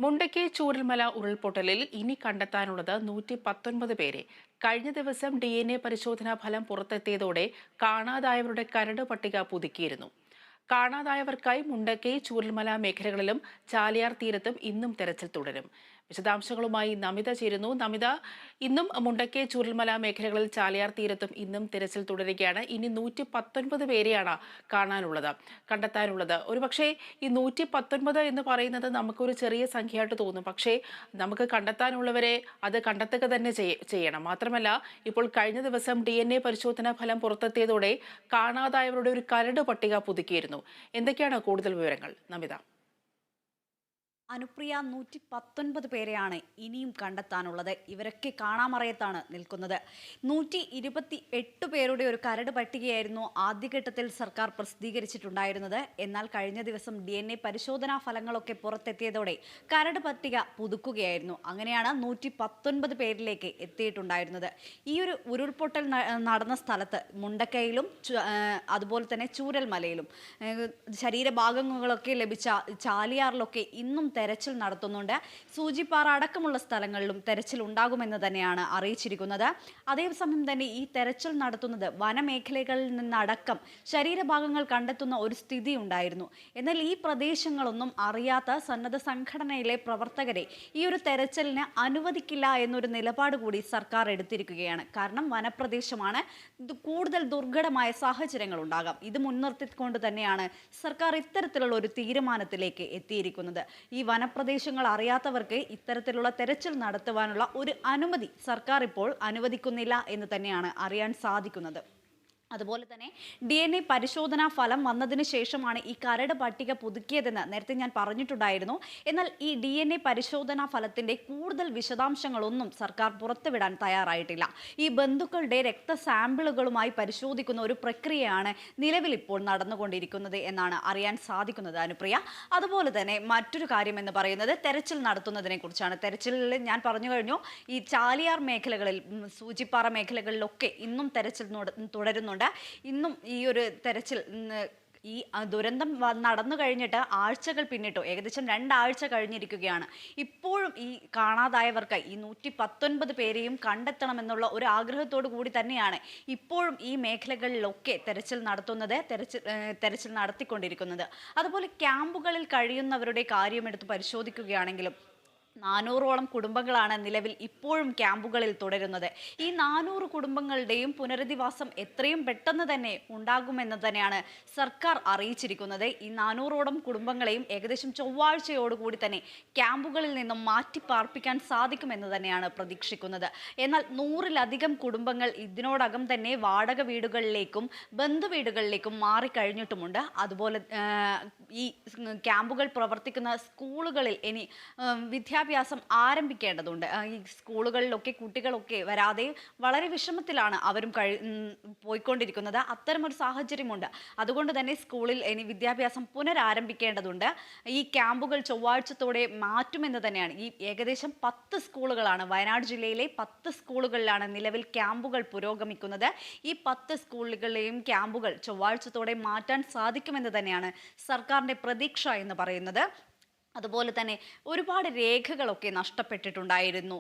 മുണ്ടയ്ക്ക് ചൂരൽമല ഉരുൾപൊട്ടലിൽ ഇനി കണ്ടെത്താനുള്ളത് 119 പേരെ. കഴിഞ്ഞ ദിവസം DNA പരിശോധനാ ഫലം പുറത്തെത്തിയതോടെ കാണാതായവരുടെ കരട് പട്ടിക പുതുക്കിയിരുന്നു. കാണാതായവർക്കായി മുണ്ടക്കൈ ചൂരൽമല മേഖലകളിലും ചാലിയാർ തീരത്തും ഇന്നും തെരച്ചിൽ തുടരും. വിശദാംശങ്ങളുമായി നമിത ചേരുന്നു. നമിത, ഇന്നും മുണ്ടക്കൈ ചൂരൽമല മേഖലകളിൽ ചാലിയാർ തീരത്തും ഇന്നും തെരച്ചിൽ തുടരുകയാണ്. ഇനി 119 പേരെയാണ് കണ്ടെത്താനുള്ളത്. ഒരുപക്ഷെ ഈ 119 എന്ന് പറയുന്നത് നമുക്കൊരു ചെറിയ സംഖ്യയായിട്ട് തോന്നും. പക്ഷേ നമുക്ക് കണ്ടെത്താനുള്ളവരെ അത് കണ്ടെത്തുക തന്നെ ചെയ്യണം. മാത്രമല്ല, ഇപ്പോൾ കഴിഞ്ഞ ദിവസം DNA പരിശോധനാ ഫലം പുറത്തെത്തിയതോടെ കാണാതായവരുടെ ഒരു കരട് പട്ടിക പുതുക്കിയിരുന്നു. എന്തൊക്കെയാണ് കൂടുതൽ വിവരങ്ങൾ, നമിത? അനുപ്രിയ 119 പേരെയാണ് ഇനിയും കണ്ടെത്താനുള്ളത്. ഇവരൊക്കെ കാണാമറയത്താണ് നിൽക്കുന്നത്. 128 പേരുടെ ഒരു കരട് പട്ടികയായിരുന്നു ആദ്യഘട്ടത്തിൽ സർക്കാർ പ്രസിദ്ധീകരിച്ചിട്ടുണ്ടായിരുന്നത്. എന്നാൽ കഴിഞ്ഞ ദിവസം DNA പരിശോധനാ ഫലങ്ങളൊക്കെ പുറത്തെത്തിയതോടെ കരട് പട്ടിക പുതുക്കുകയായിരുന്നു. അങ്ങനെയാണ് 119 പേരിലേക്ക് എത്തിയിട്ടുണ്ടായിരുന്നത്. ഈ ഒരു ഉരുൾപൊട്ടൽ നടന്ന സ്ഥലത്ത് മുണ്ടക്കയിലും അതുപോലെ തന്നെ ചൂരൽമലയിലും ശരീരഭാഗങ്ങളൊക്കെ ലഭിച്ച ചാലിയാറിലൊക്കെ ഇന്നും തെരച്ചിൽ നടത്തുന്നുണ്ട്. സൂചിപ്പാറ അടക്കമുള്ള സ്ഥലങ്ങളിലും തെരച്ചിൽ ഉണ്ടാകുമെന്ന് തന്നെയാണ് അറിയിച്ചിരിക്കുന്നത്. അതേസമയം തന്നെ ഈ തെരച്ചിൽ നടത്തുന്നത് വനമേഖലകളിൽ നിന്നടക്കം ശരീരഭാഗങ്ങൾ കണ്ടെത്തുന്ന ഒരു സ്ഥിതി ഉണ്ടായിരുന്നു. എന്നാൽ ഈ പ്രദേശങ്ങളൊന്നും അറിയാത്ത സന്നദ്ധ സംഘടനയിലെ പ്രവർത്തകരെ ഈ ഒരു തെരച്ചിലിന് അനുവദിക്കില്ല എന്നൊരു നിലപാട് കൂടി സർക്കാർ എടുത്തിരിക്കുകയാണ്. കാരണം വനപ്രദേശമാണ്, കൂടുതൽ ദുർഘടമായ സാഹചര്യങ്ങൾ ഉണ്ടാകാം. ഇത് മുൻനിർത്തിക്കൊണ്ട് തന്നെയാണ് സർക്കാർ ഇത്തരത്തിലുള്ള ഒരു തീരുമാനത്തിലേക്ക് എത്തിയിരിക്കുന്നത്. ഈ വനപ്രദേശങ്ങൾ അറിയാത്തവർക്ക് ഇത്തരത്തിലുള്ള തെരച്ചിൽ നടത്തുവാനുള്ള ഒരു അനുമതി സർക്കാർ ഇപ്പോൾ അനുവദിക്കുന്നില്ല എന്ന് തന്നെയാണ് അറിയാൻ സാധിക്കുന്നത്. അതുപോലെ തന്നെ DNA പരിശോധനാ ഫലം വന്നതിന് ശേഷമാണ് ഈ കരട് പട്ടിക പുതുക്കിയതെന്ന് നേരത്തെ ഞാൻ പറഞ്ഞിട്ടുണ്ടായിരുന്നു. എന്നാൽ ഈ DNA പരിശോധനാ ഫലത്തിൻ്റെ കൂടുതൽ വിശദാംശങ്ങളൊന്നും സർക്കാർ പുറത്തുവിടാൻ തയ്യാറായിട്ടില്ല. ഈ ബന്ധുക്കളുടെ രക്തസാമ്പിളുകളുമായി പരിശോധിക്കുന്ന ഒരു പ്രക്രിയയാണ് നിലവിൽ ഇപ്പോൾ നടന്നുകൊണ്ടിരിക്കുന്നത് എന്നാണ് അറിയാൻ സാധിക്കുന്നത്, അനുപ്രിയ. അതുപോലെ തന്നെ മറ്റൊരു കാര്യം എന്ന് പറയുന്നത് തെരച്ചിൽ നടത്തുന്നതിനെ കുറിച്ചാണ്. തെരച്ചിലിൽ ഞാൻ പറഞ്ഞു കഴിഞ്ഞു, ഈ ചാലിയാർ മേഖലകളിൽ, സൂചിപ്പാറ മേഖലകളിലൊക്കെ ഇന്നും തെരച്ചിൽ തുടരുന്നുണ്ട്. ഇന്നും ഈ ഒരു തെരച്ചിൽ, ഈ ദുരന്തം നടന്നു കഴിഞ്ഞിട്ട് ആഴ്ചകൾ പിന്നിട്ടു. ഏകദേശം 2 ആഴ്ച കഴിഞ്ഞിരിക്കുകയാണ്. ഇപ്പോഴും ഈ കാണാതായവർക്ക് ഈ 119 പേരെയും കണ്ടെത്തണമെന്നുള്ള ഒരു ആഗ്രഹത്തോടു കൂടി തന്നെയാണ് ഇപ്പോഴും ഈ മേഖലകളിലൊക്കെ തെരച്ചിൽ നടത്തിക്കൊണ്ടിരിക്കുന്നത്. അതുപോലെ ക്യാമ്പുകളിൽ കഴിയുന്നവരുടെ കാര്യം എടുത്ത് പരിശോധിക്കുകയാണെങ്കിലും 400ഓളം കുടുംബങ്ങളാണ് നിലവിൽ ഇപ്പോഴും ക്യാമ്പുകളിൽ തുടരുന്നത്. ഈ 400 കുടുംബങ്ങളുടെയും പുനരധിവാസം എത്രയും പെട്ടെന്ന് തന്നെ ഉണ്ടാകുമെന്ന് തന്നെയാണ് സർക്കാർ അറിയിച്ചിരിക്കുന്നത്. ഈ 400ഓളം കുടുംബങ്ങളെയും ഏകദേശം ചൊവ്വാഴ്ചയോടുകൂടി തന്നെ ക്യാമ്പുകളിൽ നിന്നും മാറ്റി പാർപ്പിക്കാൻ സാധിക്കുമെന്ന് തന്നെയാണ് പ്രതീക്ഷിക്കുന്നത്. എന്നാൽ 100-ലധികം കുടുംബങ്ങൾ ഇതിനോടകം തന്നെ വാടക വീടുകളിലേക്കും ബന്ധുവീടുകളിലേക്കും മാറിക്കഴിഞ്ഞിട്ടുമുണ്ട്. അതുപോലെ ഈ ക്യാമ്പുകൾ പ്രവർത്തിക്കുന്ന സ്കൂളുകളിൽ ഇനി വിദ്യാഭ്യാസം ആരംഭിക്കേണ്ടതുണ്ട്. ഈ സ്കൂളുകളിലൊക്കെ കുട്ടികളൊക്കെ വരാതെ വളരെ വിഷമത്തിലാണ് അവരും പോയിക്കൊണ്ടിരിക്കുന്നത്. അത്തരമൊരു സാഹചര്യമുണ്ട്. അതുകൊണ്ട് തന്നെ സ്കൂളിൽ ഇനി വിദ്യാഭ്യാസം പുനരാരംഭിക്കേണ്ടതുണ്ട്. ഈ ക്യാമ്പുകൾ ചൊവ്വാഴ്ചത്തോടെ മാറ്റുമെന്ന് തന്നെയാണ്. ഈ ഏകദേശം 10 സ്കൂളുകളാണ്, വയനാട് ജില്ലയിലെ 10 സ്കൂളുകളിലാണ് നിലവിൽ ക്യാമ്പുകൾ പുരോഗമിക്കുന്നത്. ഈ 10 സ്കൂളുകളിലെയും ക്യാമ്പുകൾ ചൊവ്വാഴ്ചത്തോടെ മാറ്റാൻ സാധിക്കുമെന്ന് തന്നെയാണ് സർക്കാരിൻ്റെ പ്രതീക്ഷ എന്ന് പറയുന്നത്. അതുപോലെ തന്നെ ഒരുപാട് രേഖകളൊക്കെ നഷ്ടപ്പെട്ടിട്ടുണ്ടായിരുന്നു.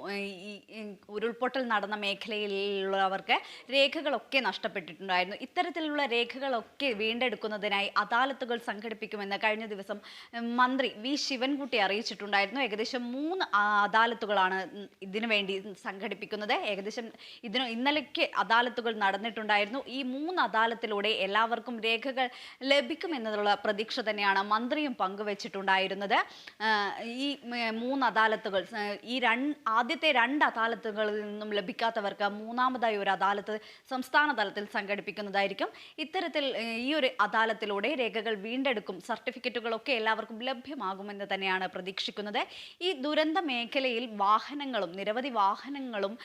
ഈ ഉരുൾപൊട്ടൽ നടന്ന മേഖലയിലുള്ളവർക്ക് രേഖകളൊക്കെ നഷ്ടപ്പെട്ടിട്ടുണ്ടായിരുന്നു. ഇത്തരത്തിലുള്ള രേഖകളൊക്കെ വീണ്ടെടുക്കുന്നതിനായി അദാലത്തുകൾ സംഘടിപ്പിക്കുമെന്ന് കഴിഞ്ഞ ദിവസം മന്ത്രി വി ശിവൻകുട്ടി അറിയിച്ചിട്ടുണ്ടായിരുന്നു. ഏകദേശം 3 അദാലത്തുകളാണ് ഇതിനു വേണ്ടി സംഘടിപ്പിക്കുന്നത്. ഏകദേശം ഇന്നലേക്ക് അദാലത്തുകൾ നടന്നിട്ടുണ്ടായിരുന്നു. ഈ 3 അദാലത്തിലൂടെ എല്ലാവർക്കും രേഖകൾ ലഭിക്കുമെന്നുള്ള പ്രതീക്ഷ തന്നെയാണ് മന്ത്രിയും പങ്കുവച്ചിട്ടുണ്ടായിരുന്നത്. ഈ 3 അദാലത്തുകൾ, ആദ്യത്തെ 2 അദാലത്തുകളിൽ നിന്നും ലഭിക്കാത്തവർക്ക് മൂന്നാമതായി ഒരു അദാലത്ത് സംസ്ഥാന തലത്തിൽ സംഘടിപ്പിക്കുന്നതായിരിക്കും. ഇത്തരത്തിൽ ഈ ഒരു അദാലത്തിലൂടെ രേഖകൾ വീണ്ടെടുക്കും, സർട്ടിഫിക്കറ്റുകളൊക്കെ എല്ലാവർക്കും ലഭ്യമാകുമെന്ന് തന്നെയാണ് പ്രതീക്ഷിക്കുന്നത്. ഈ ദുരന്ത മേഖലയിൽ നിരവധി വാഹനങ്ങളും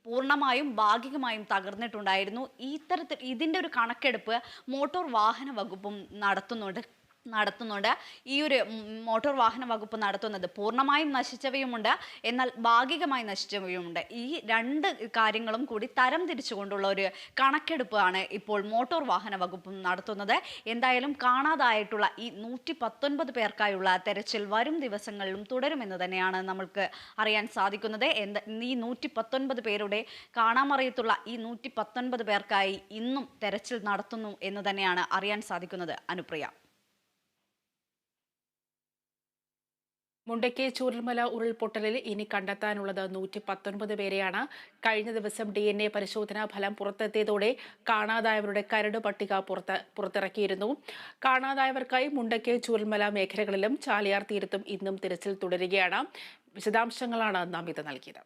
പൂർണ്ണമായും ഭാഗികമായും തകർന്നിട്ടുണ്ടായിരുന്നു. ഇതിൻ്റെ ഒരു കണക്കെടുപ്പ് മോട്ടോർ വാഹന വകുപ്പും നടത്തുന്നുണ്ട്. നടത്തുന്നുണ്ട്. ഈ ഒരു മോട്ടോർ വാഹന വകുപ്പ് നടത്തുന്നത് പൂർണ്ണമായും നശിച്ചവയുമുണ്ട്, എന്നാൽ ഭാഗികമായി നശിച്ചവയുമുണ്ട്. ഈ രണ്ട് കാര്യങ്ങളും കൂടി തരം തിരിച്ചുകൊണ്ടുള്ള ഒരു കണക്കെടുപ്പാണ് ഇപ്പോൾ മോട്ടോർ വാഹന വകുപ്പും നടത്തുന്നത്. എന്തായാലും കാണാതായിട്ടുള്ള ഈ 119 പേർക്കായുള്ള തെരച്ചിൽ വരും ദിവസങ്ങളിലും തുടരുമെന്ന് തന്നെയാണ് നമ്മൾക്ക് അറിയാൻ സാധിക്കുന്നത്. ഈ 119 പേരുടെ കാണാമറയത്തുള്ള ഈ 119 പേർക്കായി ഇന്നും തെരച്ചിൽ നടത്തുന്നു എന്ന് തന്നെയാണ് അറിയാൻ സാധിക്കുന്നത്. അനുപ്രിയ. മുണ്ടയ്ക്ക് ചൂരൽമല ഉരുൾപൊട്ടലിൽ ഇനി കണ്ടെത്താനുള്ളത് 119 പേരെയാണ്. കഴിഞ്ഞ ദിവസം DNA പരിശോധനാ ഫലം പുറത്തെത്തിയതോടെ കാണാതായവരുടെ കരട് പട്ടിക പുറത്തിറക്കിയിരുന്നു. കാണാതായവർക്കായി മുണ്ടയ്ക്ക് ചൂരൽമല മേഖലകളിലും ചാലിയാർ തീരത്തും ഇന്നും തിരച്ചിൽ തുടരുകയാണ്. വിശദാംശങ്ങളാണ് നമിത നൽകിയത്.